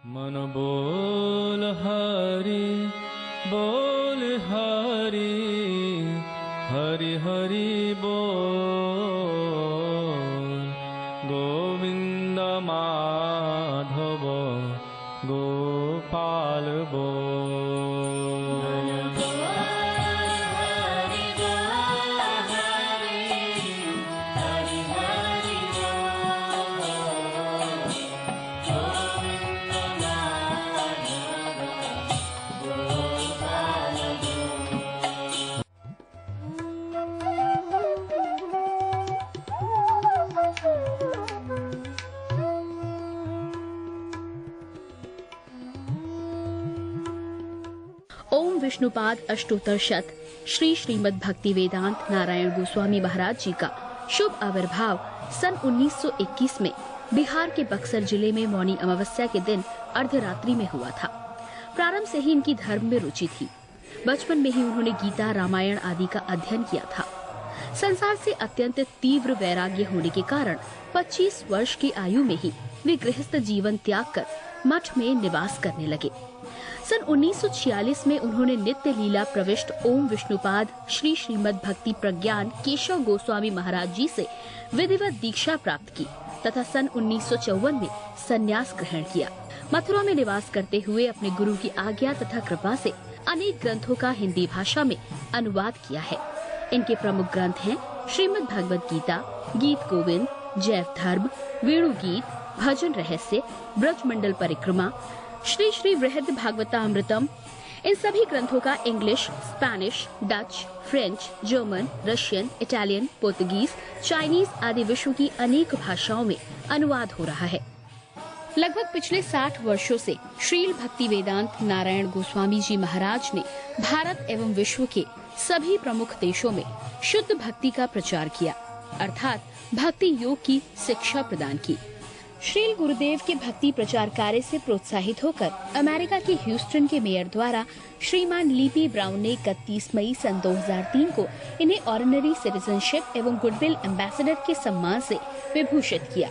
मन बोल हरि हरि हरि बोल गोविंद माधव गोपाल बोल। ओम विष्णुपाद अष्टोत्तर शत श्री श्रीमद् भक्ति वेदांत नारायण गोस्वामी महाराज जी का शुभ आविर्भाव सन 1921 में बिहार के बक्सर जिले में मौनी अमावस्या के दिन अर्धरात्रि में हुआ था। प्रारंभ से ही इनकी धर्म में रुचि थी। बचपन में ही उन्होंने गीता, रामायण आदि का अध्ययन किया था। संसार से अत्यंत तीव्र वैराग्य होने के कारण 25 वर्ष की आयु में ही वे गृहस्थ जीवन त्याग कर मठ में निवास करने लगे। सन 1946 में उन्होंने नित्य लीला प्रविष्ट ओम विष्णुपाद श्री श्रीमद् भक्ति प्रज्ञान केशव गोस्वामी महाराज जी से विधिवत दीक्षा प्राप्त की तथा सन 1954 में संन्यास ग्रहण किया। मथुरा में निवास करते हुए अपने गुरु की आज्ञा तथा कृपा से अनेक ग्रंथों का हिंदी भाषा में अनुवाद किया है। इनके प्रमुख ग्रंथ हैं श्रीमद् भगवद गीता, गीत गोविंद, जैव धर्म, वेणु गीत, भजन रहस्य, ब्रजमंडल परिक्रमा, श्री श्री वृहद भागवतामृतम। इन सभी ग्रंथों का English, Spanish, Dutch, French, German, Russian, Italian, Portuguese, Chinese आदि विश्व की अनेक भाषाओं में अनुवाद हो रहा है। लगभग पिछले 60 वर्षों से श्रील भक्ति वेदांत नारायण गोस्वामी जी महाराज ने भारत एवं विश्व के सभी प्रमुख देशों में शुद्ध भक्ति का प्रचार किया, अर्थात भक्ति योग की शिक्षा प्रदान की। श्रील गुरुदेव के भक्ति प्रचार कार्य से प्रोत्साहित होकर अमेरिका के ह्यूस्टन के मेयर द्वारा श्रीमान लीपी ब्राउन ने 31 मई सन 2003 को इन्हें ऑर्डिनरी सिटीजनशिप एवं गुडविल एम्बेसडर के सम्मान से विभूषित किया।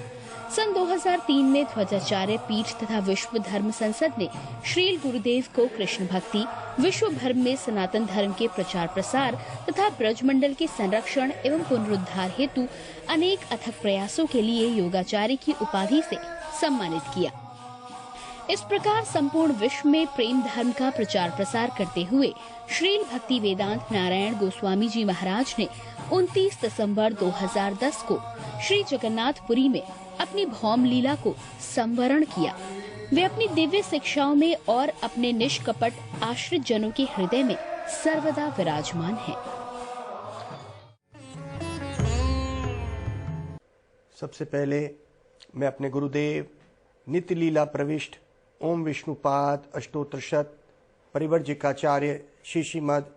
सन 2003 में ध्वजाचार्य पीठ तथा विश्व धर्म संसद ने श्रील गुरुदेव को कृष्ण भक्ति, विश्व भर में सनातन धर्म के प्रचार प्रसार तथा ब्रजमंडल के संरक्षण एवं पुनरुद्धार हेतु अनेक अथक प्रयासों के लिए योगाचार्य की उपाधि से सम्मानित किया। इस प्रकार संपूर्ण विश्व में प्रेम धर्म का प्रचार प्रसार करते हुए श्रील भक्ति वेदांत नारायण गोस्वामी जी महाराज ने 29 दिसंबर 2010 को श्री जगन्नाथपुरी में अपनी भौम लीला को संवरण किया। वे अपनी दिव्य शिक्षाओं में और अपने निष्कपट आश्रित जनों के हृदय में सर्वदा विराजमान हैं। सबसे पहले मैं अपने गुरुदेव नित्य लीला प्रविष्ट ओम विष्णुपाद अष्टोत्तर शत परिवर्जिकाचार्य श्री श्रीमद्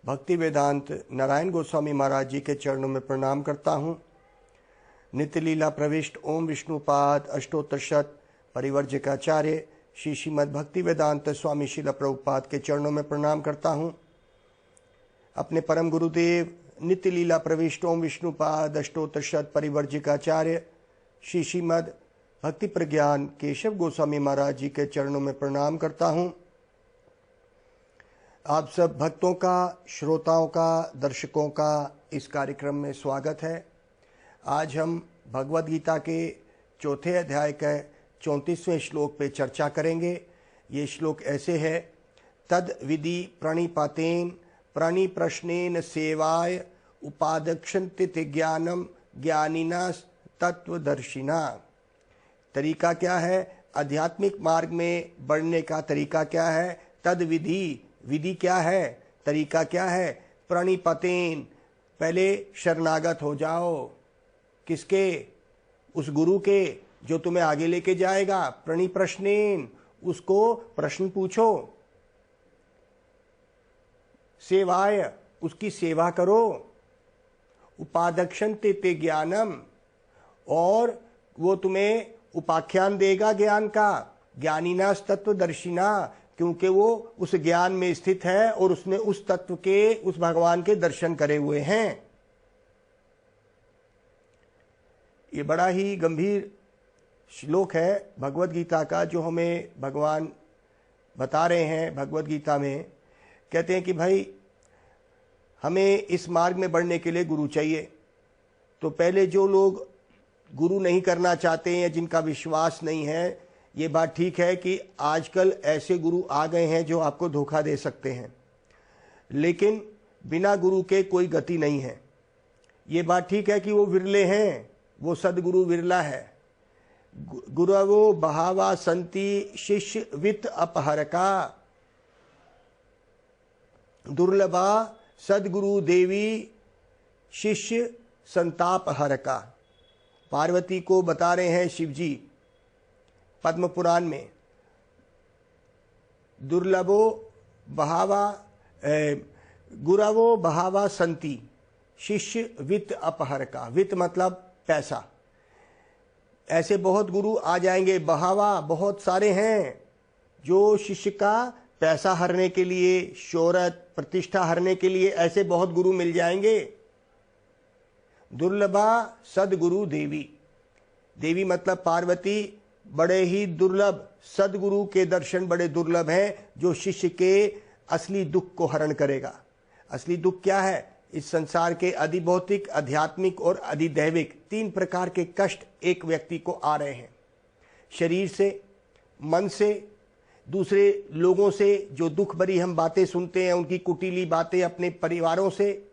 भक्ति वेदांत नारायण गोस्वामी महाराज जी के चरणों में प्रणाम करता हूँ। नित्य लीला प्रविष्ट ओम विष्णुपाद अष्टोत्तर शत परिवर्जिकाचार्य श्री श्रीमद् भक्ति वेदांत स्वामी श्रील प्रभुपाद के चरणों में प्रणाम करता हूँ। अपने परम गुरुदेव नित्य लीला प्रविष्ट ओम विष्णुपाद अष्टोत्तर शत परिवर्जिकाचार्य श्री श्रीमद् भक्ति प्रज्ञान केशव गोस्वामी महाराज जी के चरणों में प्रणाम करता हूँ। आप सब भक्तों का, श्रोताओं का, दर्शकों का इस कार्यक्रम में स्वागत है। आज हम भगवद गीता के चौथे अध्याय के 34वें श्लोक पे चर्चा करेंगे। ये श्लोक ऐसे है, तद विधि प्रणिपातेन प्रणिप्रश्नेन सेवाय उपादक्षन्ति ज्ञानम ज्ञानिना तत्वदर्शिना। तरीका क्या है? आध्यात्मिक मार्ग में बढ़ने का तरीका क्या है? तद विधि, विधि क्या है? तरीका क्या है? प्रणिपतेन, पहले शरणागत हो जाओ। किसके? उस गुरु के जो तुम्हें आगे लेके जाएगा। प्रणिप्रश्नेन, उसको प्रश्न पूछो। सेवाय, उसकी सेवा करो। उपादक्षन्ते ते ज्ञानम, और वो तुम्हें उपाख्यान देगा ज्ञान का। ज्ञानिना तत्वदर्शिना, क्योंकि वो उस ज्ञान में स्थित है और उसने उस तत्व के, उस भगवान के दर्शन करे हुए हैं। ये बड़ा ही गंभीर श्लोक है भगवत गीता का जो हमें भगवान बता रहे हैं भगवत गीता में। कहते हैं कि भाई हमें इस मार्ग में बढ़ने के लिए गुरु चाहिए। तो पहले जो लोग गुरु नहीं करना चाहते हैं, जिनका विश्वास नहीं है, ये बात ठीक है कि आजकल ऐसे गुरु आ गए हैं जो आपको धोखा दे सकते हैं, लेकिन बिना गुरु के कोई गति नहीं है। ये बात ठीक है कि वो विरले हैं, वो सदगुरु विरला है। गुरवो बहावा संति शिष्य वित्त अपहरका, दुर्लभा सदगुरु देवी शिष्य संताप हरका। पार्वती को बता रहे हैं शिव जी पद्म पुराण में, दुर्लभो बहावा गुरवो बहावा संति शिष्य वित्त अपहरका। वित्त मतलब पैसा। ऐसे बहुत गुरु आ जाएंगे, बहावा बहुत सारे हैं जो शिष्य का पैसा हरने के लिए, शोहरत प्रतिष्ठा हरने के लिए ऐसे बहुत गुरु मिल जाएंगे। दुर्लभा सदगुरु देवी, देवी मतलब पार्वती, बड़े ही दुर्लभ, सदगुरु के दर्शन बड़े दुर्लभ हैं जो शिष्य के असली दुख को हरण करेगा। असली दुख क्या है? इस संसार के अधिभौतिक, आध्यात्मिक और अधिदैविक 3 प्रकार के कष्ट एक व्यक्ति को आ रहे हैं। शरीर से, मन से, दूसरे लोगों से जो दुख भरी हम बातें सुनते हैं, उनकी कुटिली बातें अपने परिवारों से,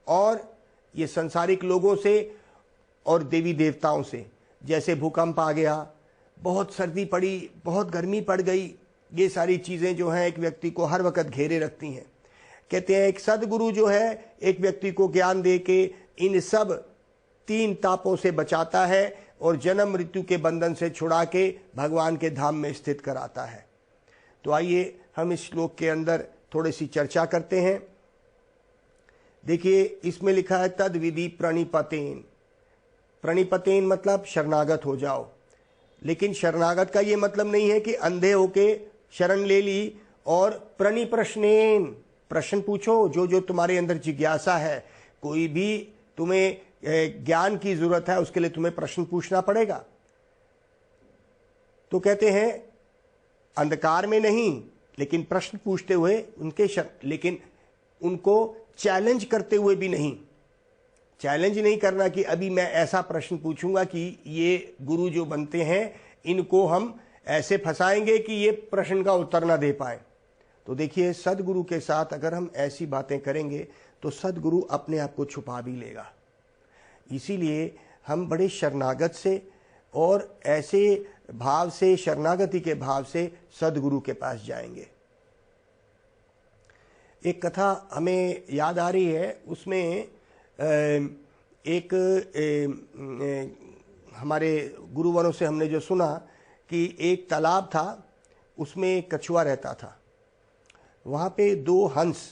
और ये संसारिक लोगों से और देवी देवताओं से। जैसे भूकंप आ गया, बहुत सर्दी पड़ी, बहुत गर्मी पड़ गई, ये सारी चीज़ें जो हैं एक व्यक्ति को हर वक्त घेरे रखती हैं। कहते हैं एक सदगुरु जो है एक व्यक्ति को ज्ञान दे के इन सब 3 तापों से बचाता है और जन्म मृत्यु के बंधन से छुड़ा के भगवान के धाम में स्थित कराता है। तो आइए हम इस श्लोक के अंदर थोड़ी सी चर्चा करते हैं। देखिए इसमें लिखा है तद विधि प्रणिपतेन। प्रणिपतेन मतलब शरणागत हो जाओ, लेकिन शरणागत का ये मतलब नहीं है कि अंधे होके शरण ले ली और प्रणिप्रश्नेन, प्रश्न पूछो जो जो तुम्हारे अंदर जिज्ञासा है। कोई भी तुम्हें ज्ञान की जरूरत है उसके लिए तुम्हें प्रश्न पूछना पड़ेगा। तो कहते हैं अंधकार में नहीं, लेकिन प्रश्न पूछते हुए लेकिन उनको चैलेंज करते हुए भी नहीं। चैलेंज नहीं करना कि अभी मैं ऐसा प्रश्न पूछूंगा कि ये गुरु जो बनते हैं इनको हम ऐसे फंसाएंगे कि ये प्रश्न का उत्तर ना दे पाए। तो देखिए सदगुरु के साथ अगर हम ऐसी बातें करेंगे तो सदगुरु अपने आप को छुपा भी लेगा। इसीलिए हम बड़े शरणागत से और ऐसे भाव से, शरणागति के भाव से सदगुरु के पास जाएंगे। एक कथा हमें याद आ रही है, उसमें एक हमारे गुरुवरों से हमने जो सुना कि एक तालाब था, उसमें एक कछुआ रहता था। वहाँ पे 2 हंस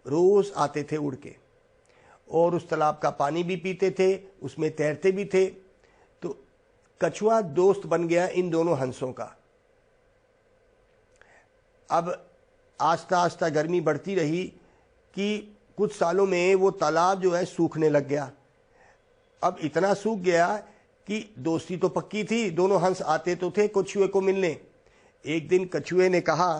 रोज आते थे उड़ के और उस तालाब का पानी भी पीते थे, उसमें तैरते भी थे। तो कछुआ दोस्त बन गया इन दोनों हंसों का। अब आस्ता आस्ता गर्मी बढ़ती रही कि कुछ सालों में वो तालाब जो है सूखने लग गया। अब इतना सूख गया कि दोस्ती तो पक्की थी, दोनों हंस आते तो थे कछुए को मिलने। एक दिन कछुए ने कहा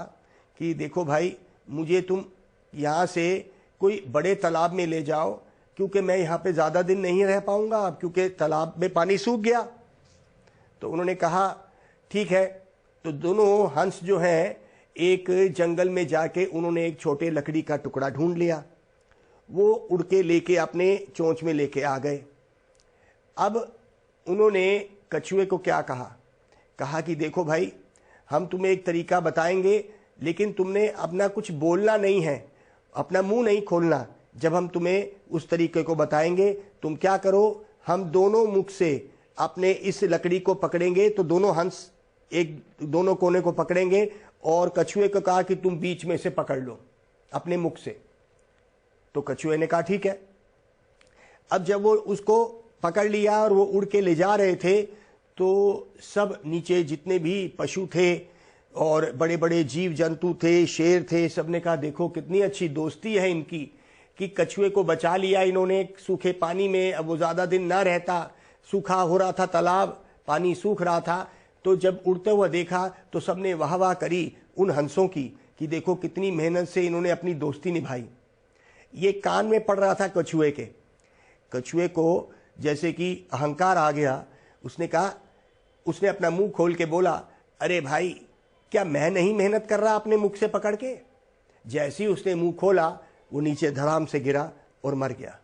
कि देखो भाई, मुझे तुम यहाँ से कोई बड़े तालाब में ले जाओ, क्योंकि मैं यहाँ पे ज़्यादा दिन नहीं रह पाऊँगा अब, क्योंकि तालाब में पानी सूख गया। तो उन्होंने कहा ठीक है। तो दोनों हंस जो हैं एक जंगल में जाके उन्होंने एक छोटे लकड़ी का टुकड़ा ढूंढ लिया, वो उड़ के लेके अपने चोंच में लेके आ गए। अब उन्होंने कछुए को क्या कहा कि देखो भाई, हम तुम्हें एक तरीका बताएंगे, लेकिन तुमने अपना कुछ बोलना नहीं है, अपना मुंह नहीं खोलना। जब हम तुम्हें उस तरीके को बताएंगे, तुम क्या करो, हम दोनों मुख से अपने इस लकड़ी को पकड़ेंगे, तो दोनों हंस एक दोनों कोने को पकड़ेंगे, और कछुए को कहा कि तुम बीच में से पकड़ लो अपने मुख से। तो कछुए ने कहा ठीक है। अब जब वो उसको पकड़ लिया और वो उड़ के ले जा रहे थे, तो सब नीचे जितने भी पशु थे और बड़े बड़े जीव जंतु थे, शेर थे, सब ने कहा देखो कितनी अच्छी दोस्ती है इनकी कि कछुए को बचा लिया इन्होंने सूखे पानी में। अब वो ज़्यादा दिन ना रहता, सूखा हो रहा था तालाब, पानी सूख रहा था, तो जब उड़ते हुए देखा तो सबने वाह वाह करी उन हंसों की कि देखो कितनी मेहनत से इन्होंने अपनी दोस्ती निभाई। ये कान में पड़ रहा था कछुए के। कछुए को जैसे कि अहंकार आ गया, उसने कहा, उसने अपना मुंह खोल के बोला, अरे भाई क्या मैं नहीं मेहनत कर रहा अपने मुख से पकड़ के? जैसे ही उसने मुंह खोला वो नीचे धड़ाम से गिरा और मर गया।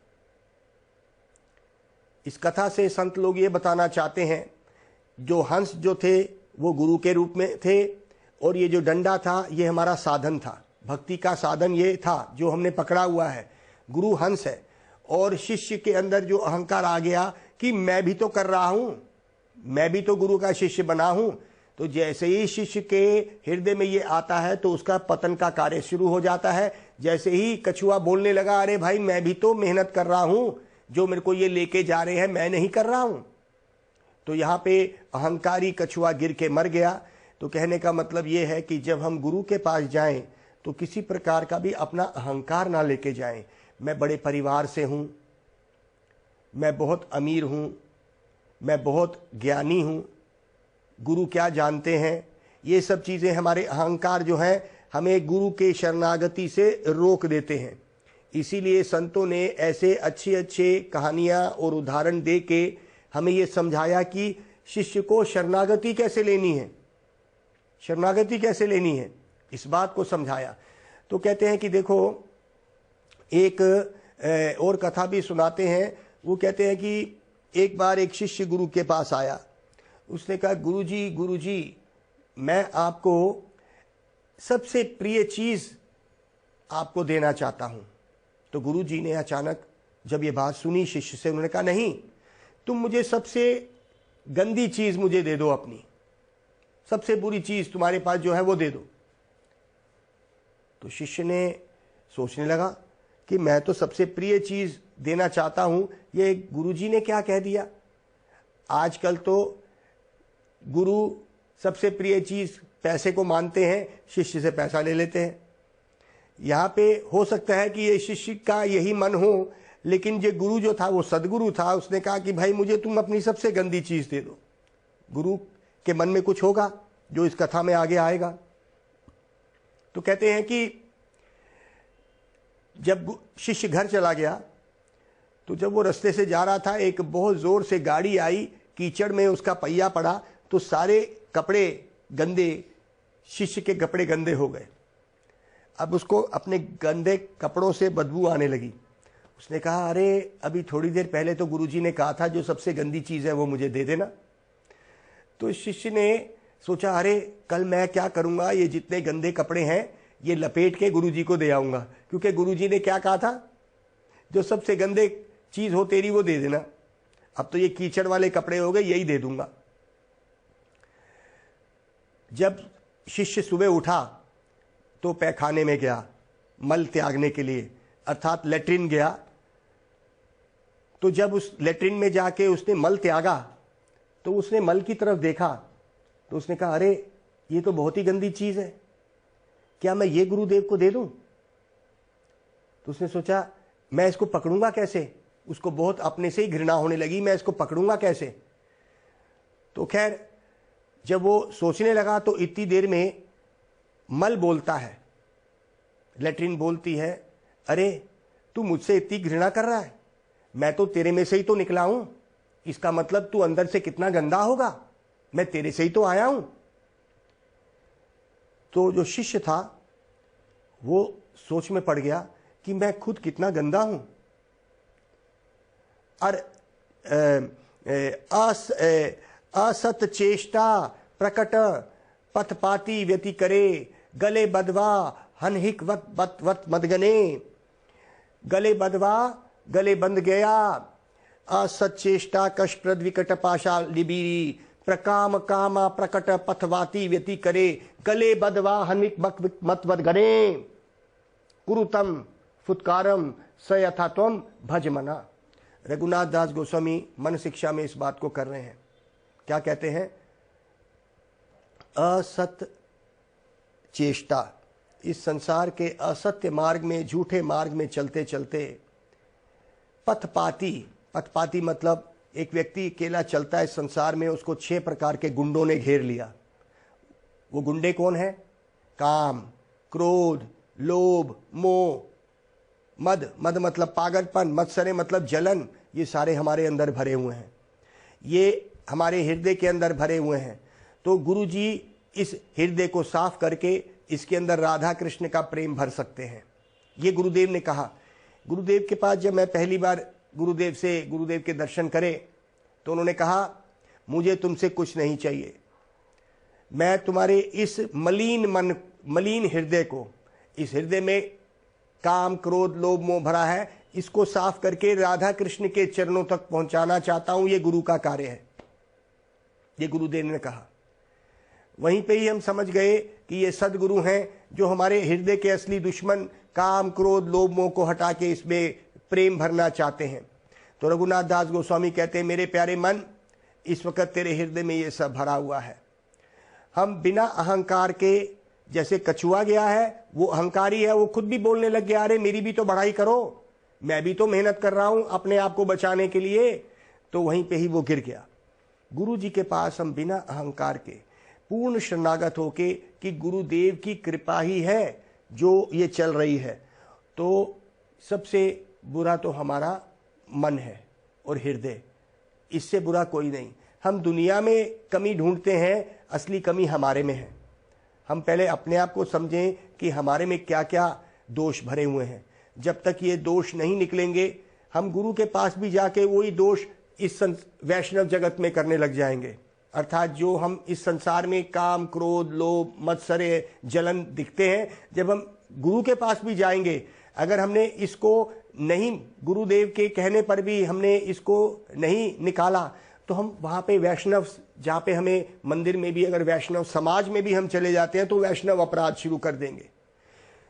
इस कथा से संत लोग ये बताना चाहते हैं, जो हंस जो थे वो गुरु के रूप में थे, और ये जो डंडा था ये हमारा साधन था, भक्ति का साधन ये था जो हमने पकड़ा हुआ है। गुरु हंस है, और शिष्य के अंदर जो अहंकार आ गया कि मैं भी तो कर रहा हूं, मैं भी तो गुरु का शिष्य बना हूं, तो जैसे ही शिष्य के हृदय में ये आता है तो उसका पतन का कार्य शुरू हो जाता है। जैसे ही कछुआ बोलने लगा, अरे भाई मैं भी तो मेहनत कर रहा हूं, जो मेरे को ये लेके जा रहे हैं मैं नहीं कर रहा हूं, तो यहाँ पे अहंकारी कछुआ गिर के मर गया। तो कहने का मतलब ये है कि जब हम गुरु के पास जाएं तो किसी प्रकार का भी अपना अहंकार ना लेके जाएं। मैं बड़े परिवार से हूं, मैं बहुत अमीर हूं, मैं बहुत ज्ञानी हूं, गुरु क्या जानते हैं, ये सब चीज़ें हमारे अहंकार जो हैं हमें गुरु के शरणागति से रोक देते हैं। इसीलिए संतों ने ऐसे अच्छे अच्छे कहानियाँ और उदाहरण दे के हमें ये समझाया कि शिष्य को शरणागति कैसे लेनी है, शरणागति कैसे लेनी है, इस बात को समझाया। तो कहते हैं कि देखो, एक और कथा भी सुनाते हैं। वो कहते हैं कि एक बार एक शिष्य गुरु के पास आया। उसने कहा, गुरुजी मैं आपको सबसे प्रिय चीज़ आपको देना चाहता हूँ। तो गुरुजी ने अचानक जब ये बात सुनी शिष्य से, उन्होंने कहा, नहीं, तुम मुझे सबसे गंदी चीज़ मुझे दे दो, अपनी सबसे बुरी चीज़ तुम्हारे पास जो है वो दे दो। तो शिष्य ने सोचने लगा कि मैं तो सबसे प्रिय चीज़ देना चाहता हूँ, ये गुरुजी ने क्या कह दिया। आजकल तो गुरु सबसे प्रिय चीज़ पैसे को मानते हैं, शिष्य से पैसा ले लेते हैं। यहाँ पे हो सकता है कि ये शिष्य का यही मन हो, लेकिन जो गुरु जो था वो सदगुरु था। उसने कहा कि भाई मुझे तुम अपनी सबसे गंदी चीज़ दे दो। गुरु के मन में कुछ होगा जो इस कथा में आगे आएगा। तो कहते हैं कि जब शिष्य घर चला गया तो जब वो रास्ते से जा रहा था, एक बहुत ज़ोर से गाड़ी आई, कीचड़ में उसका पहिया पड़ा तो सारे कपड़े गंदे, शिष्य के कपड़े गंदे हो गए। अब उसको अपने गंदे कपड़ों से बदबू आने लगी। उसने कहा, अरे अभी थोड़ी देर पहले तो गुरुजी ने कहा था जो सबसे गंदी चीज़ है वो मुझे दे देना। तो शिष्य ने सोचा, अरे कल मैं क्या करूँगा, ये जितने गंदे कपड़े हैं ये लपेट के गुरुजी को दे आऊँगा, क्योंकि गुरुजी ने क्या कहा था, जो सबसे गंदे चीज़ हो तेरी वो दे देना। अब तो ये कीचड़ वाले कपड़े हो गए, यही दे दूंगा। जब शिष्य सुबह उठा तो पैखाने में गया मल त्यागने के लिए, अर्थात लेट्रिन गया। तो जब उस लेट्रिन में जाके उसने मल त्यागा तो उसने मल की तरफ देखा तो उसने कहा, अरे ये तो बहुत ही गंदी चीज़ है, क्या मैं ये गुरुदेव को दे दूं? तो उसने सोचा, मैं इसको पकड़ूंगा कैसे? उसको बहुत अपने से ही घृणा होने लगी, मैं इसको पकड़ूंगा कैसे? तो खैर जब वो सोचने लगा तो इतनी देर में मल बोलता है, लेट्रिन बोलती है, अरे तू मुझसे इतनी घृणा कर रहा है, मैं तो तेरे में से ही तो निकला हूं, इसका मतलब तू अंदर से कितना गंदा होगा, मैं तेरे से ही तो आया हूं। तो जो शिष्य था वो सोच में पड़ गया कि मैं खुद कितना गंदा हूं। और असत चेष्टा प्रकट पथपाती व्यति करे, गले बदवा हनहिक वत वत वत मदगने। गले बदवा, गले बंद गया, असत चेष्टा कश प्रद विकट पाशा लिबीरी, प्रकाम कामा प्रकट पथवाती व्यति करे, गले बदवा हनहिक मत मदगने। कुरुतम फुत्कारम स यथा त्वम भज मना। रघुनाथ दास गोस्वामी मन शिक्षा में इस बात को कर रहे हैं। क्या कहते हैं? असत चेष्टा, इस संसार के असत्य मार्ग में, झूठे मार्ग में चलते चलते पथपाती, पथपाती मतलब एक व्यक्ति अकेला चलता है संसार में, उसको 6 प्रकार के गुंडों ने घेर लिया। वो गुंडे कौन है? काम, क्रोध, लोभ, मोह, मद मतलब पागलपन, मत्सरे मतलब जलन, ये सारे हमारे अंदर भरे हुए हैं, ये हमारे हृदय के अंदर भरे हुए हैं। तो गुरु जी इस हृदय को साफ करके इसके अंदर राधा कृष्ण का प्रेम भर सकते हैं। ये गुरुदेव ने कहा। गुरुदेव के पास जब मैं पहली बार गुरुदेव के दर्शन करे तो उन्होंने कहा, मुझे तुमसे कुछ नहीं चाहिए, मैं तुम्हारे इस मलिन हृदय को, इस हृदय में काम, क्रोध, लोभ, मोह भरा है, इसको साफ करके राधा कृष्ण के चरणों तक पहुंचाना चाहता हूं। ये गुरु का कार्य है, ये गुरुदेव ने कहा। वहीं पे ही हम समझ गए कि ये सदगुरु हैं जो हमारे हृदय के असली दुश्मन काम, क्रोध, लोभ, मोह को हटा के इसमें प्रेम भरना चाहते हैं। तो रघुनाथ दास गोस्वामी कहते हैं, मेरे प्यारे मन, इस वक्त तेरे हृदय में ये सब भरा हुआ है। हम बिना अहंकार के, जैसे कछुआ गया है, वो अहंकारी है, वो खुद भी बोलने लग गया, अरे मेरी भी तो बढ़ाई करो, मैं भी तो मेहनत कर रहा हूं अपने आप को बचाने के लिए। तो वहीं पे ही वो गिर गया। गुरु जी के पास हम बिना अहंकार के पूर्ण शरणागत होके कि गुरुदेव की कृपा ही है जो ये चल रही है। तो सबसे बुरा तो हमारा मन है और हृदय, इससे बुरा कोई नहीं। हम दुनिया में कमी ढूंढते हैं, असली कमी हमारे में है। हम पहले अपने आप को समझें कि हमारे में क्या क्या दोष भरे हुए हैं। जब तक ये दोष नहीं निकलेंगे, हम गुरु के पास भी जाके वही दोष इस वैष्णव जगत में करने लग जाएंगे। अर्थात जो हम इस संसार में काम, क्रोध, लोभ, मत्सरे, जलन दिखते हैं, जब हम गुरु के पास भी जाएंगे, अगर हमने इसको नहीं, गुरुदेव के कहने पर भी हमने इसको नहीं निकाला, तो हम वहाँ पे वैष्णव, जहाँ पे हमें मंदिर में भी, अगर वैष्णव समाज में भी हम चले जाते हैं तो वैष्णव अपराध शुरू कर देंगे।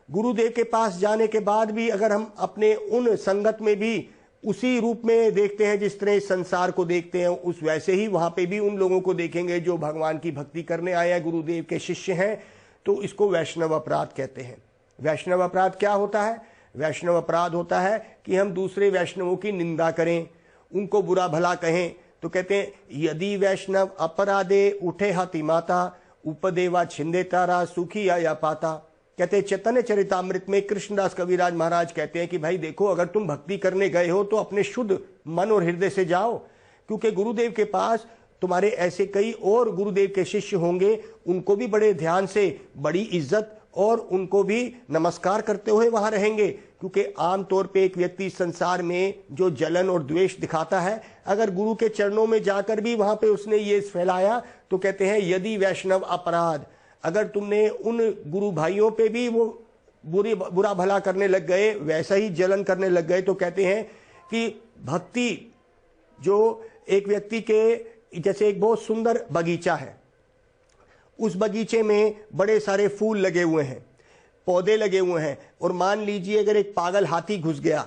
गुरुदेव के पास जाने के बाद भी अगर हम अपने उन संगत में भी उसी रूप में देखते हैं जिस तरह संसार को देखते हैं, उस वैसे ही वहाँ पे भी उन लोगों को देखेंगे जो भगवान की भक्ति करने आए हैं, गुरुदेव के शिष्य हैं, तो इसको वैष्णव अपराध कहते हैं। वैष्णव अपराध क्या होता है? वैष्णव अपराध होता है कि हम दूसरे वैष्णवों की निंदा करें, उनको बुरा भला कहें। तो कहते हैं, यदि वैष्णव अपराधे उठे हाथी माता, उपदेवा छिंदे तारा, सुखी या पाता। कहते हैं चैतन्य चरितामृत में कृष्णदास कविराज महाराज कहते हैं कि भाई देखो, अगर तुम भक्ति करने गए हो तो अपने शुद्ध मन और हृदय से जाओ, क्योंकि गुरुदेव के पास तुम्हारे ऐसे कई और गुरुदेव के शिष्य होंगे, उनको भी बड़े ध्यान से, बड़ी इज्जत और उनको भी नमस्कार करते हुए वहां रहेंगे। क्योंकि आमतौर पे एक व्यक्ति संसार में जो जलन और द्वेष दिखाता है, अगर गुरु के चरणों में जाकर भी वहां पे उसने ये फैलाया, तो कहते हैं यदि वैष्णव अपराध, अगर तुमने उन गुरु भाइयों पे भी वो बुरा भला करने लग गए, वैसा ही जलन करने लग गए, तो कहते हैं कि भक्ति जो एक व्यक्ति के, जैसे एक बहुत सुंदर बगीचा है, उस बगीचे में बड़े सारे फूल लगे हुए हैं, पौधे लगे हुए हैं, और मान लीजिए अगर एक पागल हाथी घुस गया,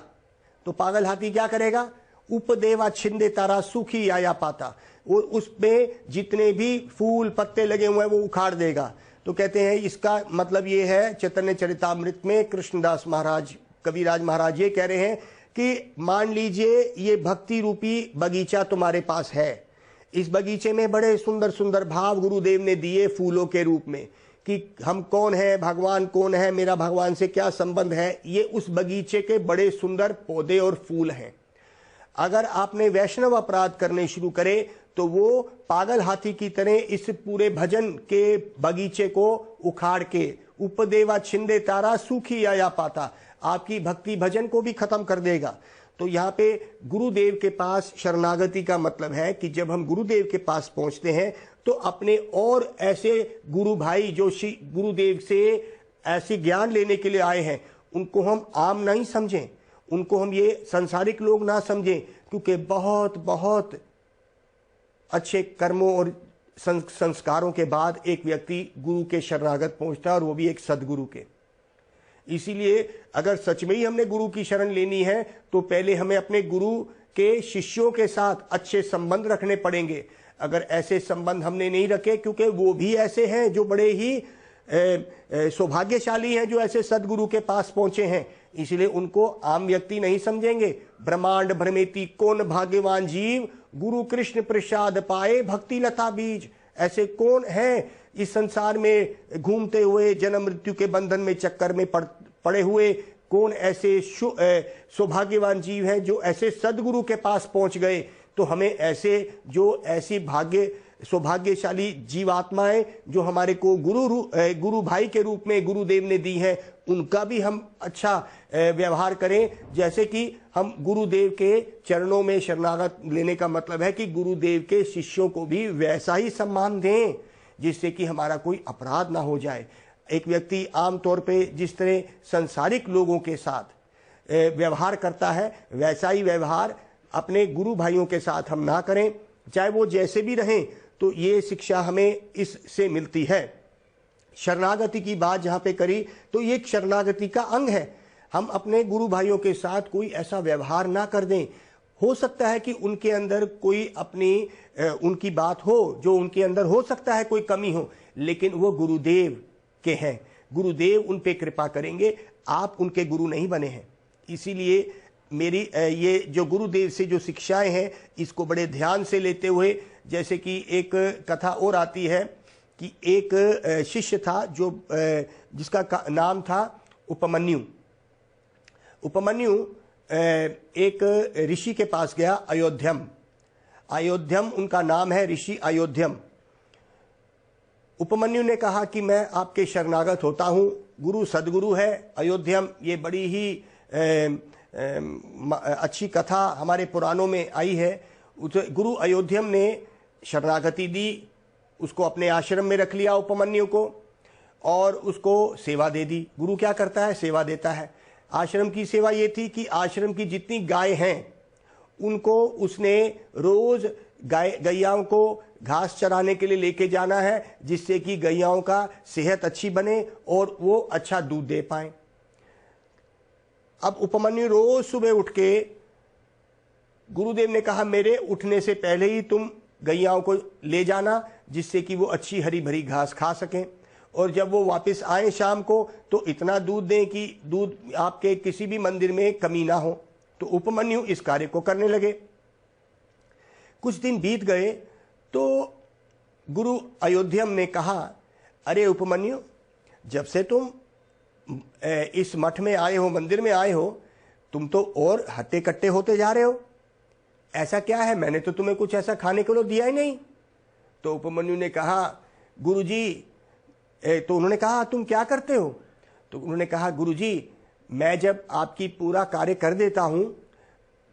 तो पागल हाथी क्या करेगा? उपदेवा छिंदे तारा, सूखी या पाता, वो उसमें जितने भी फूल पत्ते लगे हुए हैं वो उखाड़ देगा। तो कहते हैं इसका मतलब ये है, चैतन्य चरितामृत में कृष्णदास महाराज, कविराज महाराज ये कह रहे हैं कि मान लीजिए ये भक्ति रूपी बगीचा तुम्हारे पास है, इस बगीचे में बड़े सुंदर सुंदर भाव गुरुदेव ने दिए फूलों के रूप में कि हम कौन है, भगवान कौन है, मेरा भगवान से क्या संबंध है, ये उस बगीचे के बड़े सुंदर पौधे और फूल हैं। अगर आपने वैष्णव अपराध करने शुरू करे तो वो पागल हाथी की तरह इस पूरे भजन के बगीचे को उखाड़ के, उपदेवा छिंदे तारा, सूखी या पाता, आपकी भक्ति भजन को भी खत्म कर देगा। तो यहाँ पे गुरुदेव के पास शरणागति का मतलब है कि जब हम गुरुदेव के पास पहुंचते हैं तो अपने और ऐसे गुरु भाई जो गुरुदेव से ऐसे ज्ञान लेने के लिए आए हैं, उनको हम आम नहीं समझें, उनको हम ये संसारिक लोग ना समझें, क्योंकि बहुत बहुत अच्छे कर्मों और संस्कारों के बाद एक व्यक्ति गुरु के शरणागत पहुंचता है, और वो भी एक सदगुरु के। इसीलिए अगर सच में ही हमने गुरु की शरण लेनी है तो पहले हमें अपने गुरु के शिष्यों के साथ अच्छे संबंध रखने पड़ेंगे। अगर ऐसे संबंध हमने नहीं रखे, क्योंकि वो भी ऐसे हैं जो बड़े ही सौभाग्यशाली हैं जो ऐसे सदगुरु के पास पहुंचे हैं, इसलिए उनको आम व्यक्ति नहीं समझेंगे। ब्रह्मांड भ्रमेति कौन भाग्यवान जीव, गुरु कृष्ण प्रसाद पाए भक्ति लता बीज। ऐसे कौन हैं इस संसार में घूमते हुए जन्म मृत्यु के बंधन में चक्कर में पड़े हुए? कौन ऐसे सौभाग्यवान जीव हैं जो ऐसे सदगुरु के पास पहुंच गए? तो हमें ऐसे जो ऐसी सौभाग्यशाली जीवात्माएं जो हमारे को गुरु भाई के रूप में गुरुदेव ने दी हैं, उनका भी हम अच्छा व्यवहार करें। जैसे कि हम गुरुदेव के चरणों में शरणागत लेने का मतलब है कि गुरुदेव के शिष्यों को भी वैसा ही सम्मान दें जिससे कि हमारा कोई अपराध ना हो जाए। एक व्यक्ति आमतौर पे जिस तरह संसारिक लोगों के साथ व्यवहार करता है, वैसा ही व्यवहार अपने गुरु भाइयों के साथ हम ना करें, चाहे वो जैसे भी रहें। तो ये शिक्षा हमें इससे मिलती है। शरणागति की बात जहाँ पे करी तो ये एक शरणागति का अंग है। हम अपने गुरु भाइयों के साथ कोई ऐसा व्यवहार ना कर दें। हो सकता है कि उनके अंदर कोई उनकी बात हो, जो उनके अंदर हो सकता है कोई कमी हो, लेकिन वो गुरुदेव के हैं, गुरुदेव उन पे कृपा करेंगे। आप उनके गुरु नहीं बने हैं। इसीलिए मेरी ये जो गुरुदेव से जो शिक्षाएं हैं, इसको बड़े ध्यान से लेते हुए, जैसे कि एक कथा और आती है कि एक शिष्य था जो जिसका नाम था उपमन्यु। उपमन्यु एक ऋषि के पास गया, अयोध्यम उनका नाम है, ऋषि अयोध्यम। उपमन्यु ने कहा कि मैं आपके शरणागत होता हूँ। गुरु सदगुरु है अयोध्यम। ये बड़ी ही अच्छी कथा हमारे पुराणों में आई है। गुरु अयोध्यम ने शरणागति दी, उसको अपने आश्रम में रख लिया उपमन्यु को, और उसको सेवा दे दी। गुरु क्या करता है? सेवा देता है। आश्रम की सेवा ये थी कि आश्रम की जितनी गाय हैं उनको उसने रोज गैयाओं को घास चराने के लिए लेके जाना है, जिससे कि गैयाओं का सेहत अच्छी बने और वो अच्छा दूध दे पाए। अब उपमन्यु रोज सुबह उठ के, गुरुदेव ने कहा मेरे उठने से पहले ही तुम गैयाओं को ले जाना, जिससे कि वो अच्छी हरी भरी घास खा सकें, और जब वो वापस आए शाम को तो इतना दूध दें कि दूध आपके किसी भी मंदिर में कमी ना हो। तो उपमन्यु इस कार्य को करने लगे। कुछ दिन बीत गए तो गुरु अयोध्यम ने कहा, अरे उपमन्यु, जब से तुम इस मठ में आए हो, मंदिर में आए हो, तुम तो और हट्टे कट्टे होते जा रहे हो। ऐसा क्या है? मैंने तो तुम्हें कुछ ऐसा खाने को दिया ही नहीं। तो उपमन्यु ने कहा, गुरुजी, तो उन्होंने कहा तुम क्या करते हो? तो उन्होंने कहा, गुरुजी, मैं जब आपकी पूरा कार्य कर देता हूँ,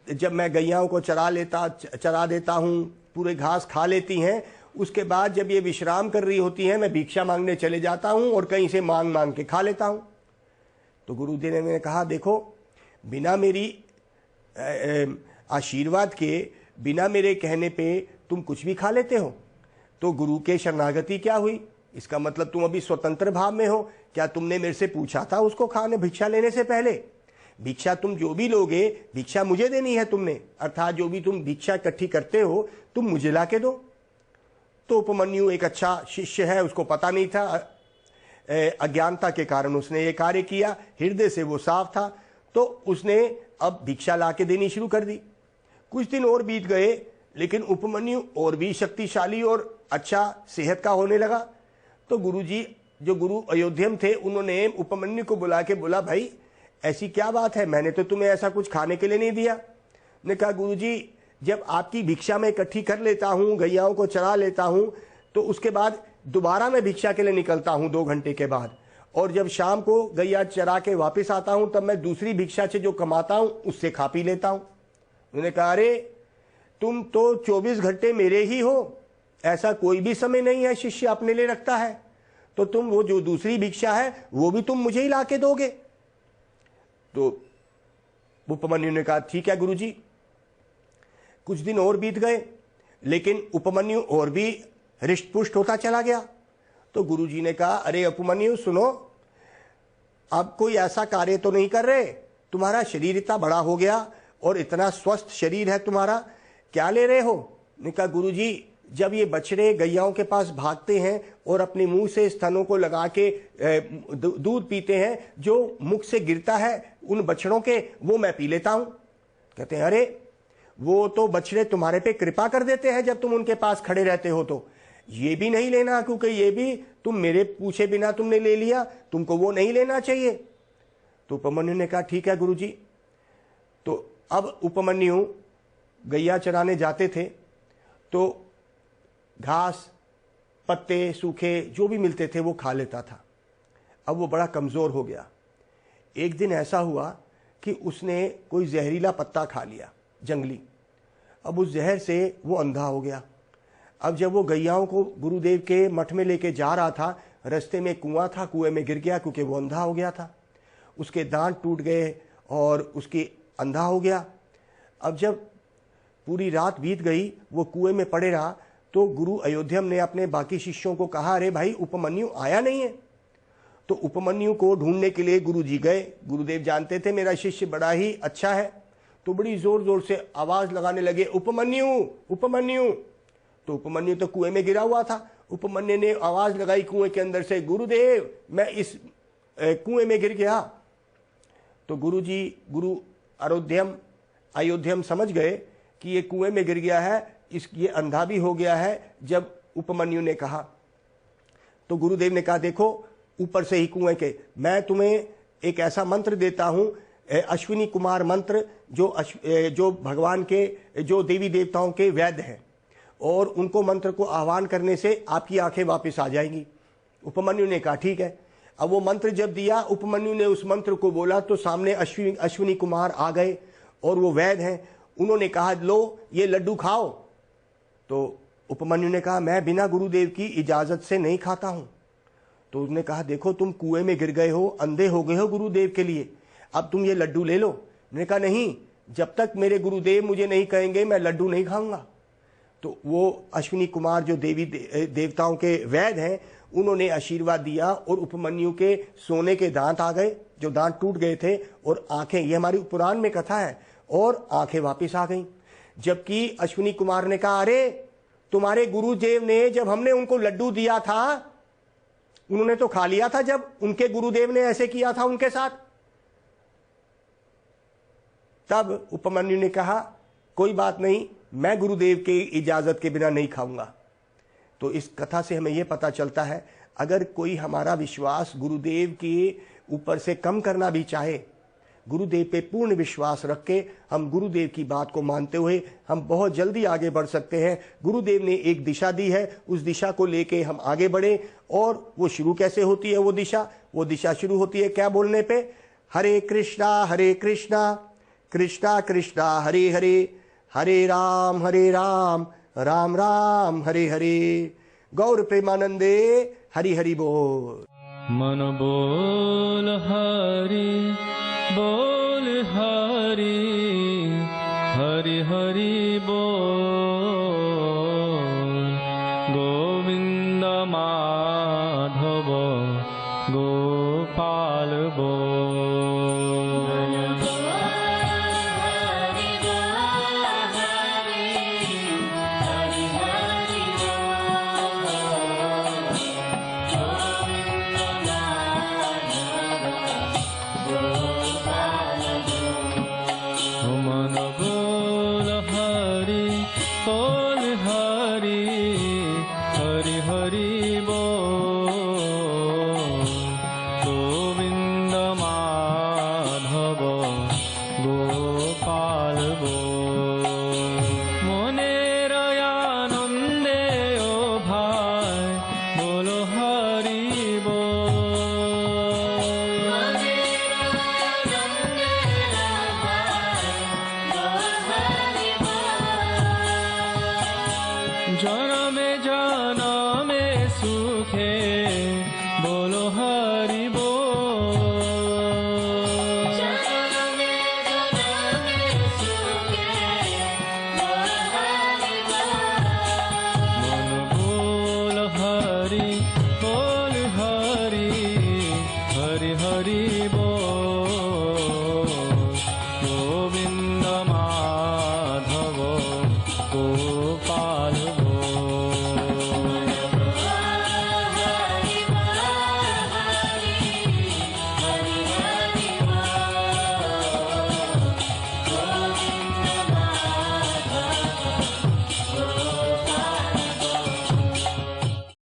जब मैं गैयाओं को चरा देता हूँ, पूरे घास खा लेती हैं, उसके बाद जब ये विश्राम कर रही होती हैं, मैं भिक्षा मांगने चले जाता हूँ और कहीं से मांग के खा लेता हूँ। तो गुरुदेव ने कहा, देखो, बिना मेरी आशीर्वाद के, बिना मेरे कहने पे तुम कुछ भी खा लेते हो, तो गुरु के शरणागति क्या हुई? इसका मतलब तुम अभी स्वतंत्र भाव में हो। क्या तुमने मेरे से पूछा था उसको खाने भिक्षा लेने से पहले? भिक्षा तुम जो भी लोगे, भिक्षा मुझे देनी है तुमने, अर्थात जो भी तुम भिक्षा इकट्ठी करते हो तुम मुझे ला के दो। तो उपमन्यु एक अच्छा शिष्य है, उसको पता नहीं था, अज्ञानता के कारण उसने ये कार्य किया, हृदय से वो साफ था, तो उसने अब भिक्षा ला के देनी शुरू कर दी। कुछ दिन और बीत गए, लेकिन उपमन्यु और भी शक्तिशाली और अच्छा सेहत का होने लगा। तो गुरुजी, जो गुरु अयोध्यम थे, उन्होंने उपमन्यु को बुला के बोला, भाई ऐसी क्या बात है? मैंने तो तुम्हें ऐसा कुछ खाने के लिए नहीं दिया। ने कहा, गुरुजी, जब आपकी भिक्षा मैं इकट्ठी कर लेता हूँ, गैयाओं को चरा लेता हूँ, तो उसके बाद दोबारा मैं भिक्षा के लिए निकलता हूँ 2 घंटे के बाद, और जब शाम को गैया चरा के वापस आता हूँ तब मैं दूसरी भिक्षा से जो कमाता हूँ उससे खा पी लेता हूँ। उन्होंने कहा, अरे तुम तो 24 घंटे मेरे ही हो, ऐसा कोई भी समय नहीं है शिष्य अपने लिए रखता है, तो तुम वो जो दूसरी भिक्षा है वो भी तुम मुझे ही ला के दोगे। तो उपमन्यु ने कहा, ठीक है गुरुजी। कुछ दिन और बीत गए, लेकिन उपमन्यु और भी हृष्ट पुष्ट होता चला गया। तो गुरुजी ने कहा, अरे उपमन्यु सुनो, अब कोई ऐसा कार्य तो नहीं कर रहे, तुम्हारा शरीर इतना बड़ा हो गया और इतना स्वस्थ शरीर है तुम्हारा, क्या ले रहे हो? ने कहा, गुरुजी, जब ये बछड़े गैयाओं के पास भागते हैं और अपने मुंह से स्तनों को लगा के दूध पीते हैं, जो मुख से गिरता है उन बछड़ों के, वो मैं पी लेता हूं। कहते हैं, अरे वो तो बछड़े तुम्हारे पे कृपा कर देते हैं जब तुम उनके पास खड़े रहते हो। तो ये भी नहीं लेना, क्योंकि ये भी तुम मेरे पूछे बिना तुमने ले लिया, तुमको वो नहीं लेना चाहिए। तो उपमन्यु ने कहा ठीक है गुरुजी। तो अब उपमन्यु गैया चराने जाते थे तो घास पत्ते सूखे जो भी मिलते थे वो खा लेता था। अब वो बड़ा कमज़ोर हो गया। एक दिन ऐसा हुआ कि उसने कोई जहरीला पत्ता खा लिया जंगली। अब उस जहर से वो अंधा हो गया। अब जब वो गैयाओं को गुरुदेव के मठ में लेके जा रहा था, रास्ते में कुआं था, कुएं में गिर गया क्योंकि वो अंधा हो गया था। उसके दांत टूट गए और उसकी अंधा हो गया। अब जब पूरी रात बीत गई, वो कुएं में पड़े रहा, तो गुरु अयोध्यम ने अपने बाकी शिष्यों को कहा, अरे भाई उपमन्यु आया नहीं है। तो उपमन्यु को ढूंढने के लिए गुरु जी गए। गुरुदेव जानते थे मेरा शिष्य बड़ा ही अच्छा है, तो बड़ी जोर जोर से आवाज लगाने लगे, उपमन्यु उपमन्यु। तो उपमन्यु तो कुएं में गिरा हुआ था। उपमन्यु ने आवाज लगाई कुएं के अंदर से, गुरुदेव मैं इस कुएं में गिर गया। तो गुरु अयोध्यम समझ गए कि ये कुएं में गिर गया है, ये अंधा भी हो गया है। जब उपमन्यु ने कहा तो गुरुदेव ने कहा, देखो ऊपर से ही कुएं के मैं तुम्हें एक ऐसा मंत्र देता हूं, अश्विनी कुमार मंत्र, जो भगवान के, जो देवी देवताओं के वैद्य हैं, और उनको मंत्र को आह्वान करने से आपकी आंखें वापस आ जाएंगी। उपमन्यु ने कहा ठीक है। अब वो मंत्र जब दिया, उपमन्यु ने उस मंत्र को बोला तो सामने अश्विनी कुमार आ गए और वो वैद्य हैं। उन्होंने कहा, लो ये लड्डू खाओ। तो उपमन्यु ने कहा, मैं बिना गुरुदेव की इजाजत से नहीं खाता हूं। तो उसने कहा, देखो तुम कुएं में गिर गए हो, अंधे हो गए हो गुरुदेव के लिए, अब तुम ये लड्डू ले लो। मैंने कहा नहीं, जब तक मेरे गुरुदेव मुझे नहीं कहेंगे मैं लड्डू नहीं खाऊंगा। तो वो अश्विनी कुमार जो देवी देवताओं के वैद्य हैं, उन्होंने आशीर्वाद दिया और उपमन्यु के सोने के दांत आ गए, जो दांत टूट गए थे, और आंखें, ये हमारी पुराण में कथा है, और आंखें वापस आ गईं। जबकि अश्विनी कुमार ने कहा, अरे तुम्हारे गुरुदेव ने, जब हमने उनको लड्डू दिया था, उन्होंने तो खा लिया था जब उनके गुरुदेव ने ऐसे किया था उनके साथ। तब उपमन्यु ने कहा, कोई बात नहीं, मैं गुरुदेव की इजाजत के बिना नहीं खाऊंगा। तो इस कथा से हमें यह पता चलता है, अगर कोई हमारा विश्वास गुरुदेव के ऊपर से कम करना भी चाहे, गुरुदेव पे पूर्ण विश्वास रख के हम गुरुदेव की बात को मानते हुए हम बहुत जल्दी आगे बढ़ सकते हैं। गुरुदेव ने एक दिशा दी है, उस दिशा को लेके हम आगे बढ़े। और वो शुरू कैसे होती है? वो दिशा शुरू होती है क्या बोलने पे? हरे कृष्णा कृष्णा कृष्णा हरे हरे, हरे राम राम राम हरे हरे। गौर प्रेमानंदे हरि हरि बोल। मन बोल हरि बोल हरि, हरि हरि बोल। गोविंद माधव गोपाल बोल।